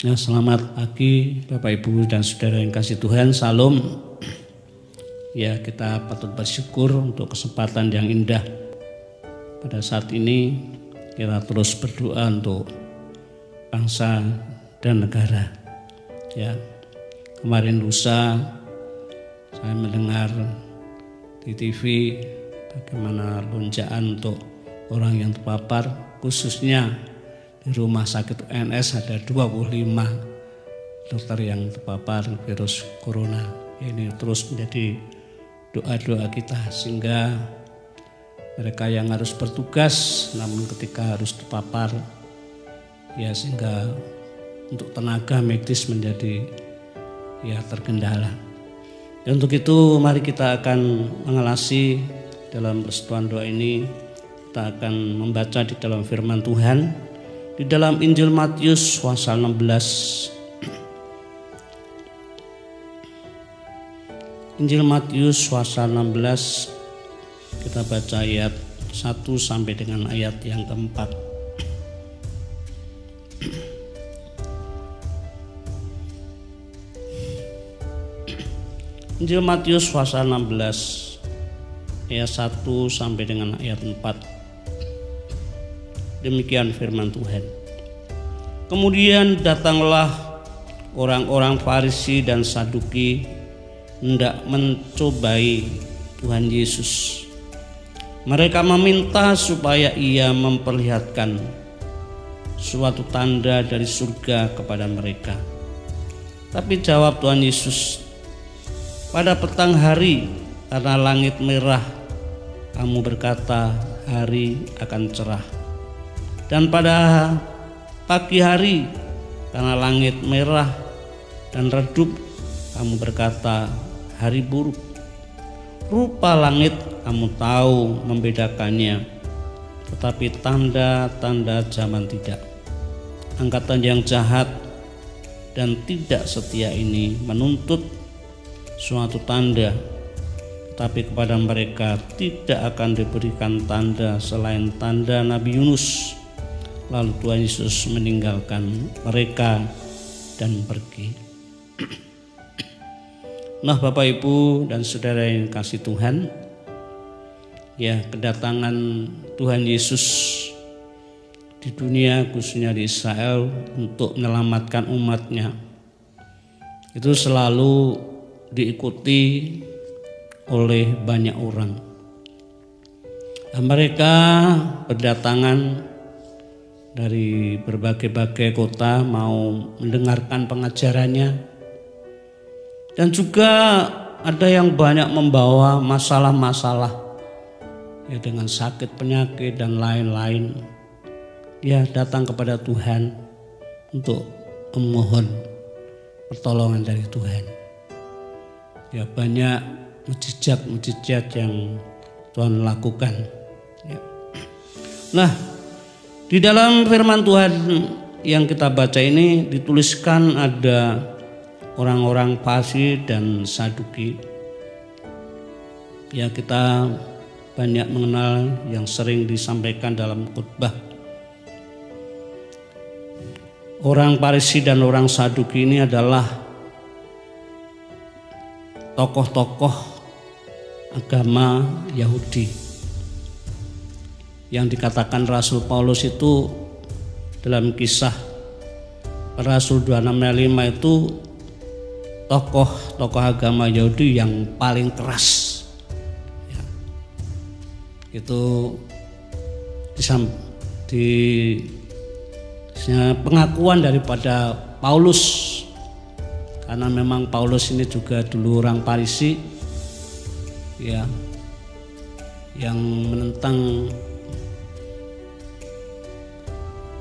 Ya, selamat pagi Bapak Ibu dan Saudara yang kasih Tuhan, Salam. Ya, kita patut bersyukur untuk kesempatan yang indah. Pada saat ini kita terus berdoa untuk bangsa dan negara. Ya, kemarin lusa saya mendengar di TV bagaimana lonjakan untuk orang yang terpapar, khususnya di rumah sakit UNS ada 25 dokter yang terpapar virus corona. Ini terus menjadi doa-doa kita sehingga mereka yang harus bertugas namun ketika harus terpapar ya sehingga untuk tenaga medis menjadi ya terkendala. Dan untuk itu mari kita akan mengelasi dalam persekutuan doa ini, kita akan membaca di dalam firman Tuhan di dalam Injil Matius pasal 16. Injil Matius pasal 16 kita baca ayat 1 sampai dengan ayat yang keempat. Injil Matius pasal 16 ayat 1 sampai dengan ayat 4. Demikian firman Tuhan. Kemudian datanglah orang-orang Farisi dan Saduki hendak mencobai Tuhan Yesus. Mereka meminta supaya ia memperlihatkan suatu tanda dari surga kepada mereka. Tapi jawab Tuhan Yesus, pada petang hari karena langit merah, kamu berkata hari akan cerah. Dan pada pagi hari karena langit merah dan redup, kamu berkata hari buruk. Rupa langit kamu tahu membedakannya, tetapi tanda-tanda zaman tidak. Angkatan yang jahat dan tidak setia ini menuntut suatu tanda, tetapi kepada mereka tidak akan diberikan tanda selain tanda Nabi Yunus. Lalu Tuhan Yesus meninggalkan mereka dan pergi. Nah, Bapak Ibu dan Saudara yang kasih Tuhan, ya, kedatangan Tuhan Yesus di dunia khususnya di Israel untuk menyelamatkan umatnya itu selalu diikuti oleh banyak orang. Dan mereka berdatangan dari berbagai-bagai kota mau mendengarkan pengajarannya, dan juga ada yang banyak membawa masalah-masalah ya, dengan sakit, penyakit dan lain-lain. Ya, datang kepada Tuhan untuk memohon pertolongan dari Tuhan. Ya, banyak mujizat-mujizat yang Tuhan lakukan. Ya. Nah, di dalam firman Tuhan yang kita baca ini dituliskan ada orang-orang Farisi dan Saduki. Ya, kita banyak mengenal yang sering disampaikan dalam khotbah. Orang Farisi dan orang Saduki ini adalah tokoh-tokoh agama Yahudi yang dikatakan Rasul Paulus itu dalam kisah Rasul 26:5 itu tokoh agama Yahudi yang paling keras ya. Itu di pengakuan daripada Paulus, karena memang Paulus ini juga dulu orang Farisi ya, yang menentang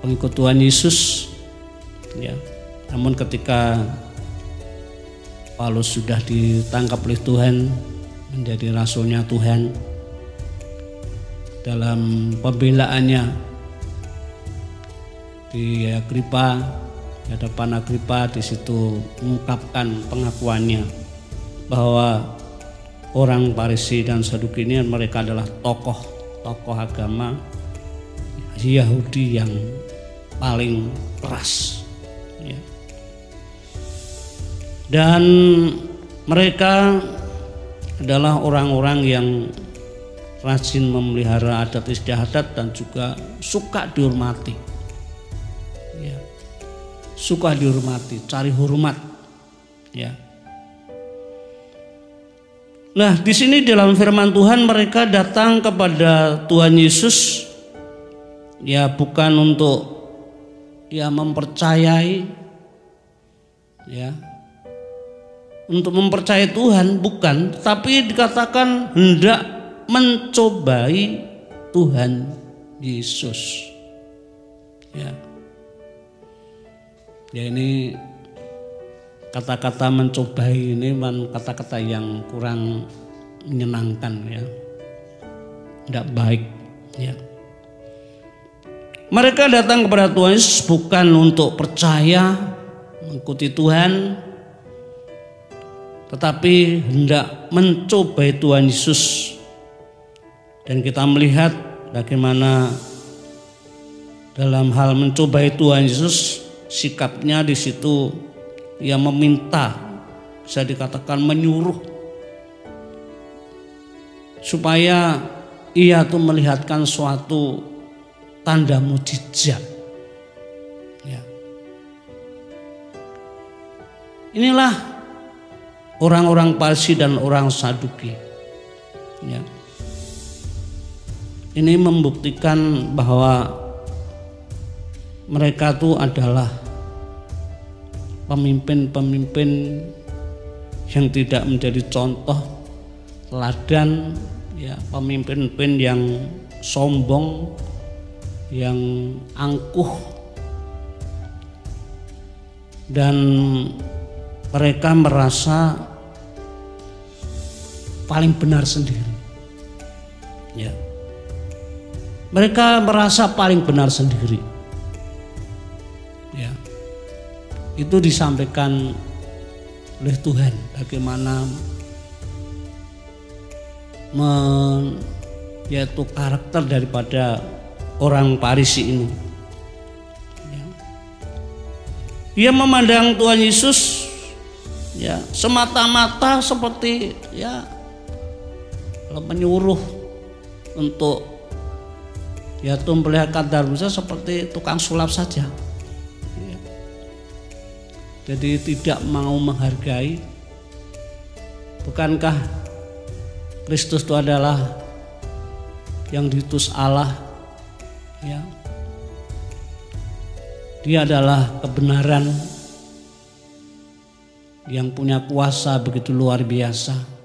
pengikut Tuhan Yesus ya. Namun ketika Paulus sudah ditangkap oleh Tuhan menjadi rasulnya Tuhan, dalam pembelaannya di Agripa, di hadapan Agripa, di situ mengungkapkan pengakuannya bahwa orang Farisi dan Saduki ini mereka adalah tokoh agama Yahudi yang paling keras ya. Dan mereka adalah orang-orang yang rajin memelihara adat istiadat dan juga suka dihormati. Ya. Suka dihormati, cari hormat. Ya. Nah, di sini dalam firman Tuhan mereka datang kepada Tuhan Yesus ya bukan untuk ya mempercayai ya untuk mempercayai Tuhan, bukan, tapi dikatakan hendak mencobai Tuhan Yesus. Ya. Ya, ini kata-kata mencobai ini kata-kata yang kurang menyenangkan ya. Tidak baik ya. Mereka datang kepada Tuhan Yesus bukan untuk percaya mengikuti Tuhan, tetapi hendak mencobai Tuhan Yesus. Dan kita melihat bagaimana dalam hal mencobai Tuhan Yesus, sikapnya di situ ia meminta, bisa dikatakan menyuruh, supaya ia tuh melihatkan suatu tanda mujizat. Ya. Inilah orang-orang Farisi dan orang Saduki. Ya. Ini membuktikan bahwa mereka itu adalah pemimpin-pemimpin yang tidak menjadi contoh teladan, ya, pemimpin-pemimpin yang sombong, yang angkuh, dan mereka merasa paling benar sendiri. Ya. Mereka merasa paling benar sendiri. Ya. Itu disampaikan oleh Tuhan bagaimana yaitu karakter daripada orang Farisi ini. Ya. Dia memandang Tuhan Yesus ya semata-mata seperti ya menyuruh untuk ya memperlihatkan darusnya seperti tukang sulap saja. Ya. Jadi tidak mau menghargai. Bukankah Kristus itu adalah yang diutus Allah? Ya. Dia adalah kebenaran yang punya kuasa begitu luar biasa.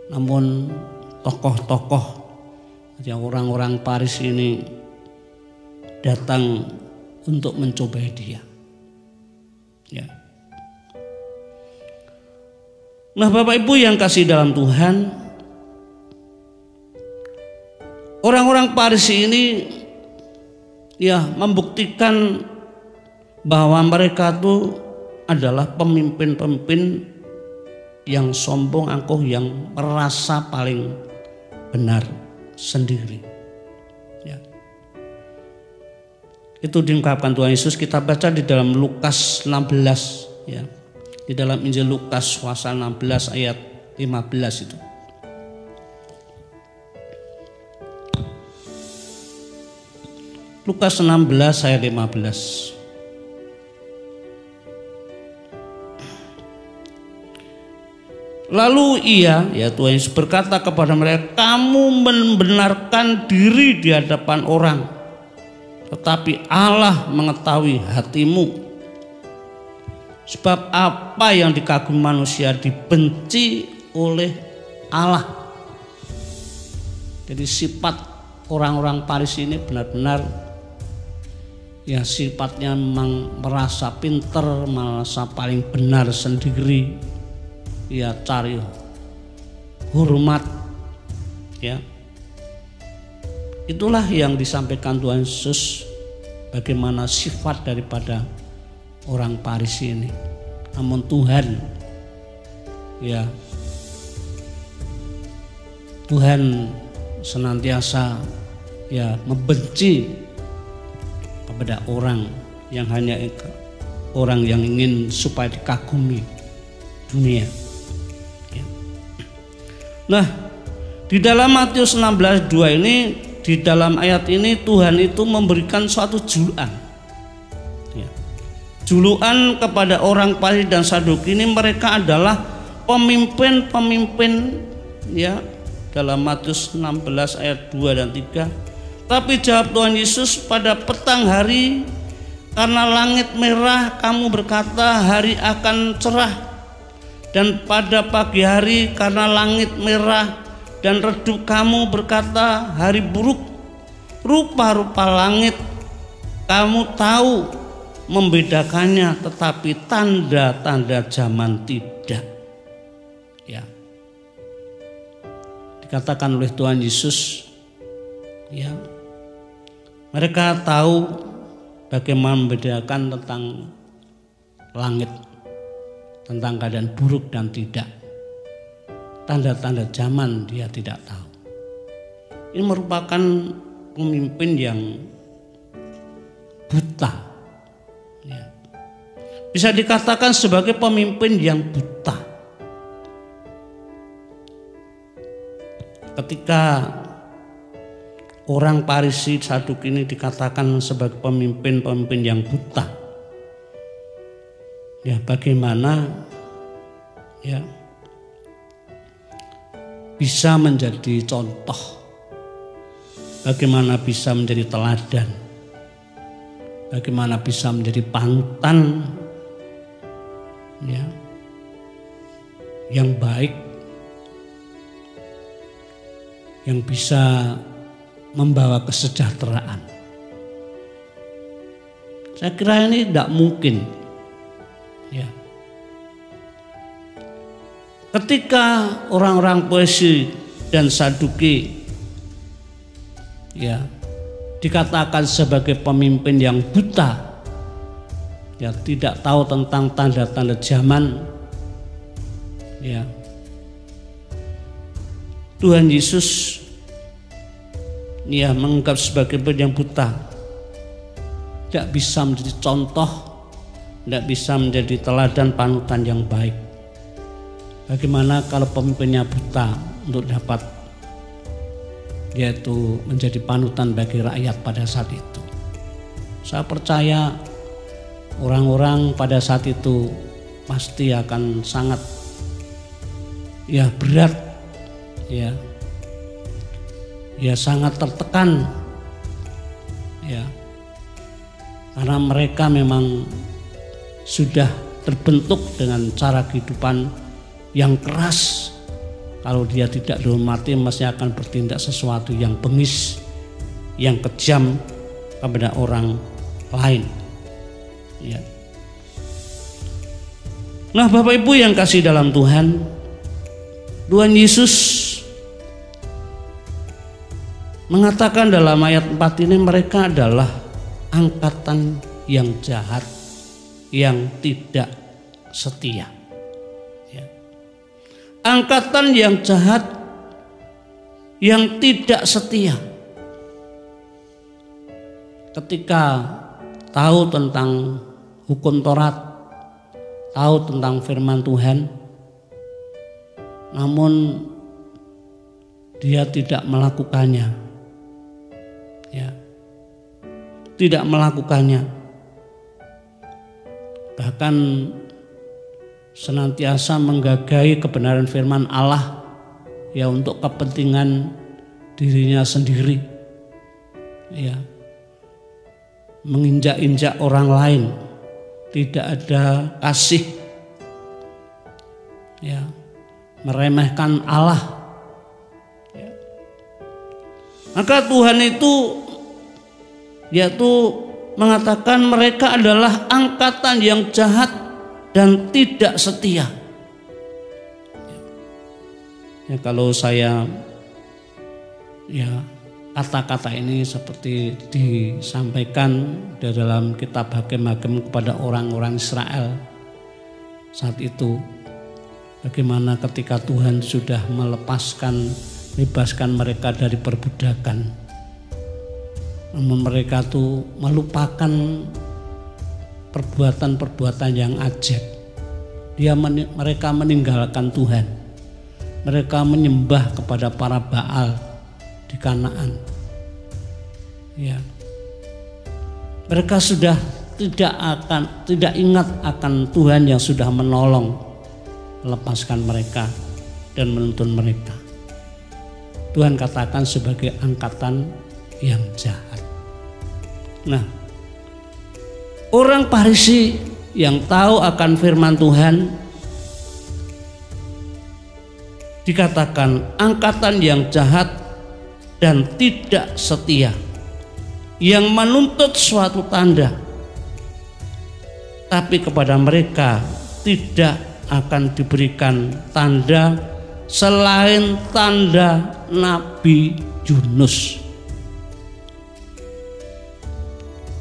Namun tokoh-tokoh yang orang-orang Farisi ini datang untuk mencobai dia. Ya. Nah, Bapak Ibu yang kasih dalam Tuhan, orang-orang Farisi ini ya membuktikan bahwa mereka itu adalah pemimpin-pemimpin yang sombong, angkuh, yang merasa paling benar sendiri. Ya. Itu diungkapkan Tuhan Yesus. Kita baca di dalam Lukas 16 ya. Di dalam Injil Lukas pasal 16 ayat 15 itu. Lukas 16 ayat 15. Lalu ia, ya Tuhan Yesus berkata kepada mereka, kamu membenarkan diri di hadapan orang, tetapi Allah mengetahui hatimu. Sebab apa yang dikagumi manusia dibenci oleh Allah. Jadi sifat orang-orang Farisi ini benar-benar ya sifatnya memang merasa pinter, merasa paling benar sendiri. Ya cari hormat ya. Itulah yang disampaikan Tuhan Yesus bagaimana sifat daripada orang Farisi ini. Namun Tuhan ya Tuhan senantiasa ya membenci kepada orang yang hanya orang yang ingin supaya dikagumi dunia. Nah, di dalam Matius 16:2 ini, di dalam ayat ini Tuhan itu memberikan suatu julukan. Julukan kepada orang Farisi dan Saduki ini, mereka adalah pemimpin-pemimpin ya, dalam Matius 16 ayat 2 dan 3. Tapi jawab Tuhan Yesus, pada petang hari karena langit merah kamu berkata hari akan cerah, dan pada pagi hari karena langit merah dan redup kamu berkata hari buruk. Rupa-rupa langit kamu tahu membedakannya, tetapi tanda-tanda zaman tidak. Ya. Dikatakan oleh Tuhan Yesus, ya, mereka tahu bagaimana membedakan tentang langit, tentang keadaan buruk dan tidak. Tanda-tanda zaman dia tidak tahu. Ini merupakan pemimpin yang buta. Ya. Bisa dikatakan sebagai pemimpin yang buta. Ketika orang Farisi Saduki ini dikatakan sebagai pemimpin-pemimpin yang buta, ya bagaimana ya bisa menjadi contoh, bagaimana bisa menjadi teladan, bagaimana bisa menjadi panutan ya, yang baik, yang bisa membawa kesejahteraan. Saya kira ini tidak mungkin ya. Ketika orang-orang Farisi dan Saduki ya dikatakan sebagai pemimpin yang buta, ya tidak tahu tentang tanda-tanda zaman, ya Tuhan Yesus ya menganggap sebagai pemimpin yang buta, tidak bisa menjadi contoh, tidak bisa menjadi teladan panutan yang baik. Bagaimana kalau pemimpinnya buta untuk dapat yaitu menjadi panutan bagi rakyat pada saat itu? Saya percaya orang-orang pada saat itu pasti akan sangat ya berat ya, sangat tertekan ya, karena mereka memang sudah terbentuk dengan cara kehidupan yang keras. Kalau dia tidak dihormati, mesti akan bertindak sesuatu yang bengis, yang kejam kepada orang lain. Ya. Nah, Bapak Ibu yang kasih dalam Tuhan, Tuhan Yesus mengatakan dalam ayat 4 ini, mereka adalah angkatan yang jahat, yang tidak setia. Angkatan yang jahat, yang tidak setia. Ketika tahu tentang hukum Taurat, tahu tentang firman Tuhan, namun dia tidak melakukannya. Ya, tidak melakukannya. Bahkan senantiasa menggagahi kebenaran firman Allah ya untuk kepentingan dirinya sendiri, ya menginjak-injak orang lain, tidak ada kasih, ya meremehkan Allah. Ya. Maka Tuhan itu yaitu mengatakan mereka adalah angkatan yang jahat dan tidak setia. Ya, kalau saya ya kata-kata ini seperti disampaikan di dalam kitab Hakim-Hakim kepada orang-orang Israel saat itu, bagaimana ketika Tuhan sudah bebaskan mereka dari perbudakan, namun mereka tuh melupakan perbuatan-perbuatan yang ajaib, Mereka meninggalkan Tuhan. Mereka menyembah kepada para Baal di Kanaan. Ya. Mereka sudah tidak ingat akan Tuhan yang sudah menolong, melepaskan mereka dan menuntun mereka. Tuhan katakan sebagai angkatan yang jahat. Nah, orang Farisi yang tahu akan firman Tuhan dikatakan angkatan yang jahat dan tidak setia, yang menuntut suatu tanda, tapi kepada mereka tidak akan diberikan tanda selain tanda Nabi Yunus.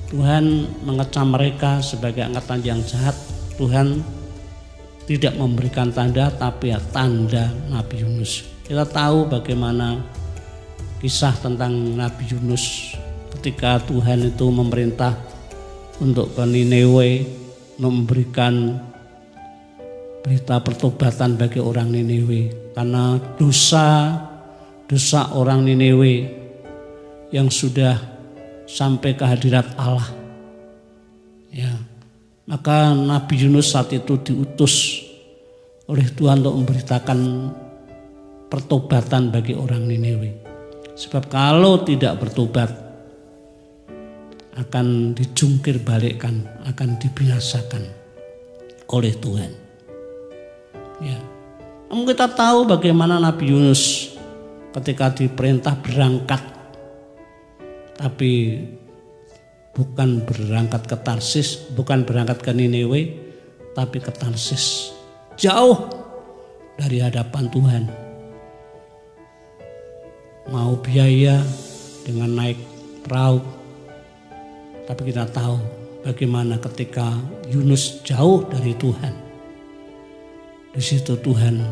Tuhan mengecam mereka sebagai angkatan yang jahat. Tuhan tidak memberikan tanda, tapi ya tanda Nabi Yunus. Kita tahu bagaimana kisah tentang Nabi Yunus ketika Tuhan itu memerintah untuk ke Niniwe memberikan berita pertobatan bagi orang Niniwe, karena dosa orang Niniwe yang sudah sampai ke hadirat Allah. Ya, maka Nabi Yunus saat itu diutus oleh Tuhan untuk memberitakan pertobatan bagi orang Niniwe. Sebab kalau tidak bertobat akan dijungkir balikkan, akan dibinasakan oleh Tuhan. Ya. Namun kita tahu bagaimana Nabi Yunus ketika diperintah berangkat, tapi bukan berangkat ke Tarsis, bukan berangkat ke Niniwe, tapi ke Tarsis, jauh dari hadapan Tuhan. Mau biaya dengan naik perahu, tapi kita tahu bagaimana ketika Yunus jauh dari Tuhan, di situ Tuhan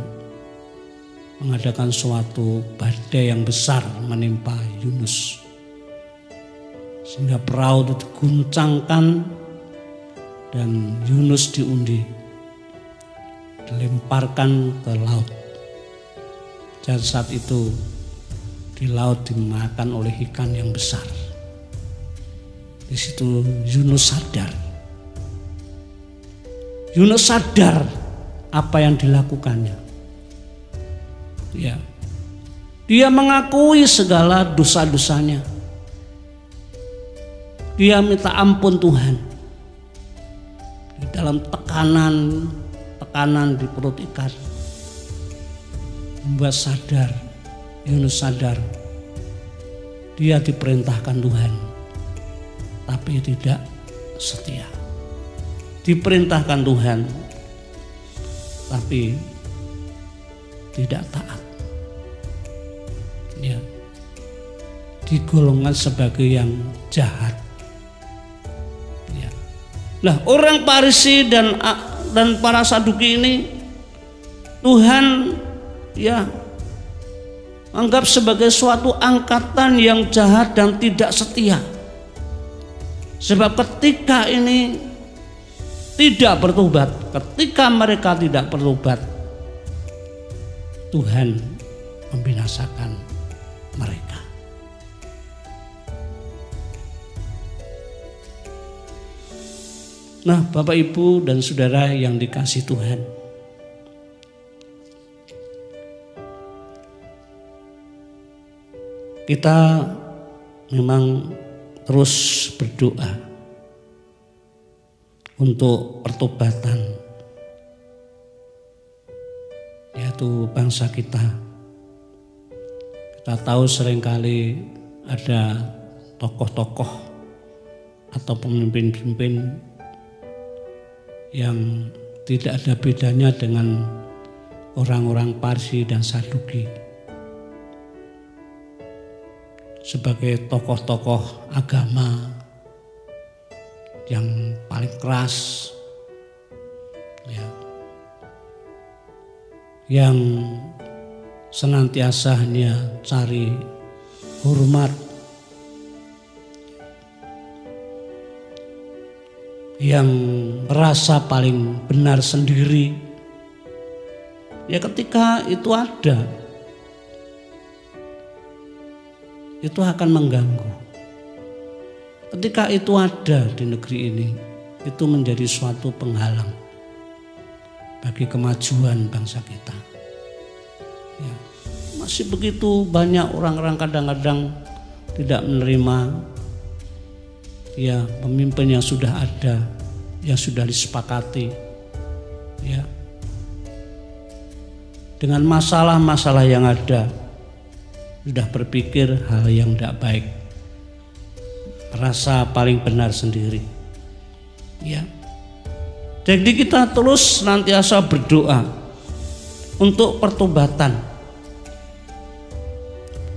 mengadakan suatu badai yang besar menimpa Yunus, sehingga perahu itu diguncangkan dan Yunus diundi, dilemparkan ke laut. Dan saat itu di laut dimakan oleh ikan yang besar. Di situ Yunus sadar. Yunus sadar apa yang dilakukannya. Ya. Dia mengakui segala dosa-dosanya. Dia minta ampun Tuhan. Di dalam tekanan di perut ikan, membuat sadar, Yunus sadar dia diperintahkan Tuhan, tapi tidak setia. Diperintahkan Tuhan, tapi tidak taat. Ya, digolongkan sebagai yang jahat. Ya. Nah, orang Farisi dan para Saduki ini Tuhan ya anggap sebagai suatu angkatan yang jahat dan tidak setia. Sebab ketika ini tidak bertobat, ketika mereka tidak bertobat, Tuhan membinasakan mereka. Nah, Bapak Ibu dan Saudara yang dikasihi Tuhan, kita memang terus berdoa untuk pertobatan, yaitu bangsa kita. Kita tahu seringkali ada tokoh-tokoh atau pemimpin-pemimpin yang tidak ada bedanya dengan orang-orang Farisi dan Saduki. Sebagai tokoh-tokoh agama yang paling keras, ya, yang senantiasa hanya cari hormat, yang merasa paling benar sendiri, Ya ketika itu ada, itu akan mengganggu. Ketika itu ada di negeri ini, itu menjadi suatu penghalang bagi kemajuan bangsa kita. Ya, masih begitu banyak orang-orang kadang-kadang tidak menerima ya pemimpin yang sudah ada, yang sudah disepakati, ya, dengan masalah-masalah yang ada sudah berpikir hal yang tidak baik, merasa paling benar sendiri, ya. Jadi kita terus senantiasa berdoa untuk pertobatan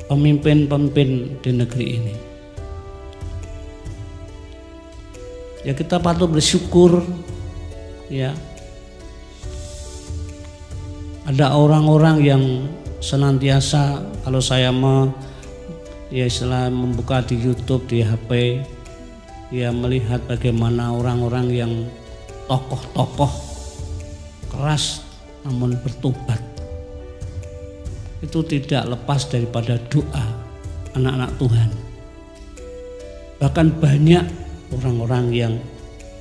pemimpin-pemimpin di negeri ini. Ya kita patut bersyukur, ya, ada orang-orang yang senantiasa, kalau saya ya setelah membuka di YouTube, di HP, ya melihat bagaimana orang-orang yang tokoh-tokoh keras namun bertobat, itu tidak lepas daripada doa anak-anak Tuhan. Bahkan banyak orang-orang yang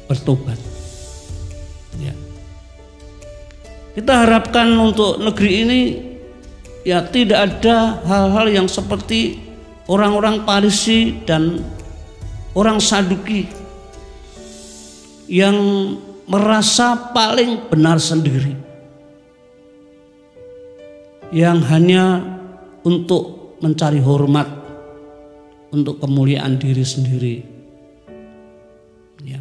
bertobat, ya. Kita harapkan untuk negeri ini ya tidak ada hal-hal yang seperti orang-orang Farisi dan orang Saduki yang merasa paling benar sendiri, yang hanya untuk mencari hormat, untuk kemuliaan diri sendiri, ya.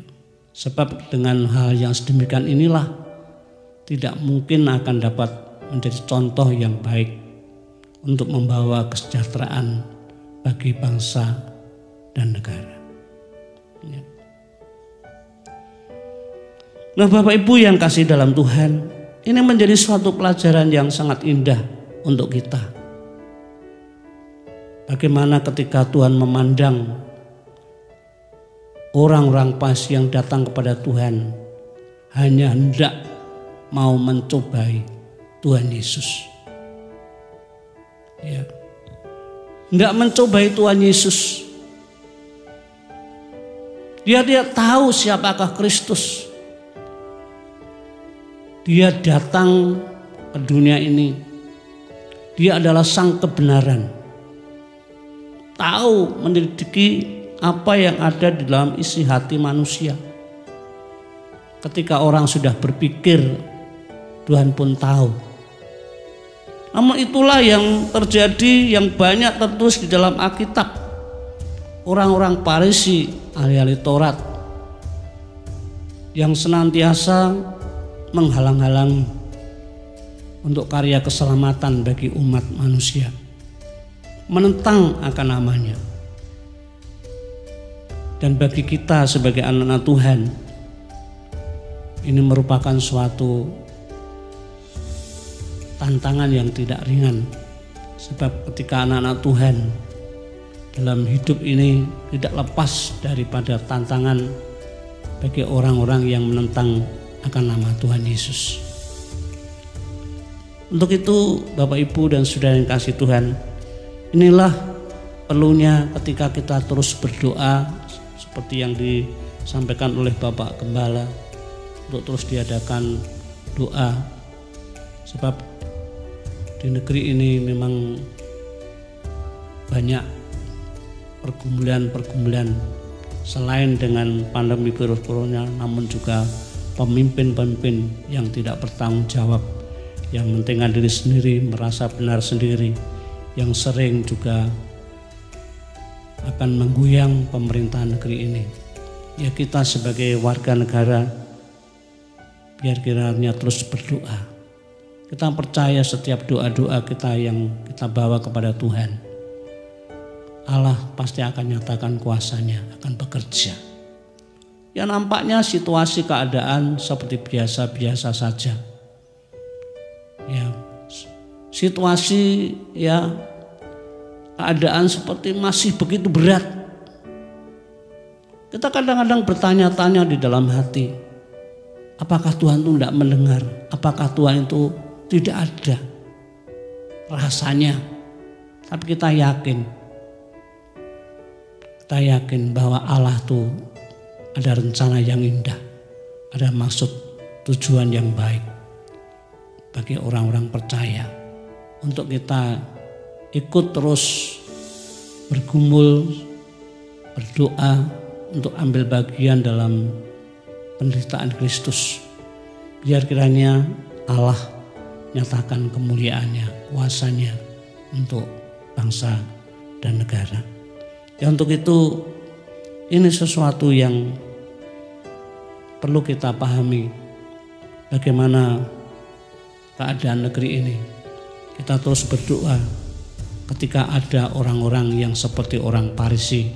Sebab dengan hal yang sedemikian inilah tidak mungkin akan dapat menjadi contoh yang baik untuk membawa kesejahteraan bagi bangsa dan negara, ya. Nah, Bapak Ibu yang kasih dalam Tuhan, ini menjadi suatu pelajaran yang sangat indah untuk kita. Bagaimana ketika Tuhan memandang orang-orang Farisi yang datang kepada Tuhan hanya hendak mau mencobai Tuhan Yesus, ya, hendak mencobai Tuhan Yesus. Dia tidak tahu siapakah Kristus. Dia datang ke dunia ini, dia adalah sang kebenaran, tahu menyelidiki apa yang ada di dalam isi hati manusia. Ketika orang sudah berpikir, Tuhan pun tahu. Namun itulah yang terjadi, yang banyak tertulis di dalam Alkitab. Orang-orang Farisi, ahli-ahli Taurat, yang senantiasa menghalang-halangi untuk karya keselamatan bagi umat manusia, menentang akan namanya. Dan bagi kita sebagai anak-anak Tuhan, ini merupakan suatu tantangan yang tidak ringan. Sebab ketika anak-anak Tuhan dalam hidup ini tidak lepas daripada tantangan bagi orang-orang yang menentang akan nama Tuhan Yesus. Untuk itu Bapak Ibu dan saudara yang kasih Tuhan, inilah perlunya ketika kita terus berdoa seperti yang disampaikan oleh Bapak Gembala, untuk terus diadakan doa. Sebab di negeri ini memang banyak pergumulan-pergumulan selain dengan pandemi virus corona, namun juga pemimpin-pemimpin yang tidak bertanggung jawab, yang mementingkan diri sendiri, merasa benar sendiri, yang sering juga akan menggoyang pemerintahan negeri ini. Ya kita sebagai warga negara, biar kiranya terus berdoa. Kita percaya setiap doa-doa kita yang kita bawa kepada Tuhan, Allah pasti akan nyatakan kuasanya, akan bekerja. Ya nampaknya situasi keadaan seperti biasa-biasa saja. Ya, situasi ya keadaan seperti masih begitu berat. Kita kadang-kadang bertanya-tanya di dalam hati, apakah Tuhan itu tidak mendengar? Apakah Tuhan itu tidak ada rasanya. Tapi kita yakin bahwa Allah tuh ada rencana yang indah, ada maksud tujuan yang baik bagi orang-orang percaya. Untuk kita ikut terus bergumul, berdoa untuk ambil bagian dalam penderitaan Kristus. Biar kiranya Allah nyatakan kemuliaannya, kuasanya untuk bangsa dan negara. Ya, untuk itu ini sesuatu yang perlu kita pahami, bagaimana keadaan negeri ini. Kita terus berdoa ketika ada orang-orang yang seperti orang Farisi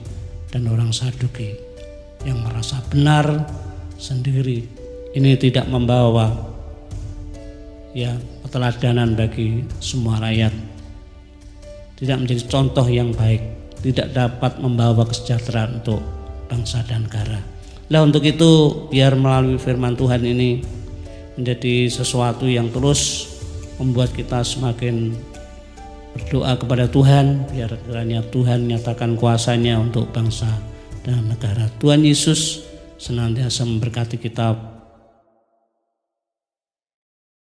dan orang Saduki yang merasa benar sendiri. Ini tidak membawa keteladanan bagi semua rakyat, tidak menjadi contoh yang baik, tidak dapat membawa kesejahteraan untuk bangsa dan negara. Nah, untuk itu biar melalui firman Tuhan ini menjadi sesuatu yang terus membuat kita semakin berdoa kepada Tuhan, biar kiranya Tuhan nyatakan kuasanya untuk bangsa dan negara. Tuhan Yesus senantiasa memberkati kita